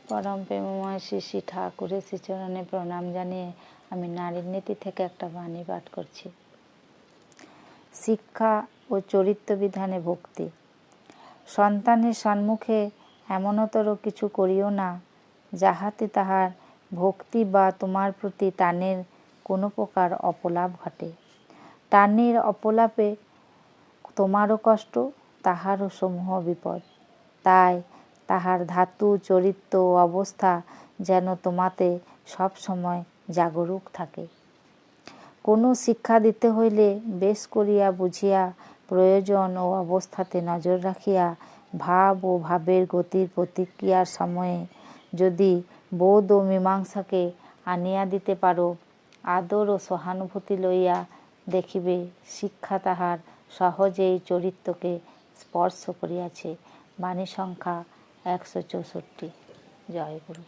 পরম প্রেমময় শ্রী শ্রী ঠাকুরের শ্রীচরণে প্রণাম জানিয়ে আমি নারীর নীতি থেকে একটা বাণী পাঠ করছি। শিক্ষা ও চরিত্র বিধানে ভক্তি। সন্তানের সম্মুখে এমনতর কিছু করিও না যাহাতে তাহার ভক্তি বা তোমার প্রতি টানের কোনো প্রকার অপলাপ ঘটে। টানের অপলাপে তোমারও কষ্ট, তাহারও সমূহ বিপদ। তাই তাহার ধাতু, চরিত্র ও অবস্থা যেন তোমাতে সব সময় জাগরুক থাকে। কোনো শিক্ষা দিতে হইলে বেশ করিয়া বুঝিয়া প্রয়োজন ও অবস্থাতে নজর রাখিয়া ভাব ও ভাবের গতির প্রতিক্রিয়ার সময়ে যদি বোধ ও মীমাংসাকে আনিয়া দিতে পারো, আদর ও সহানুভূতি লইয়া দেখিবে শিক্ষা তাহার সহজেই চরিত্রকে স্পর্শ করিয়াছে। বাণী সংখ্যা 164। জয় গুরু।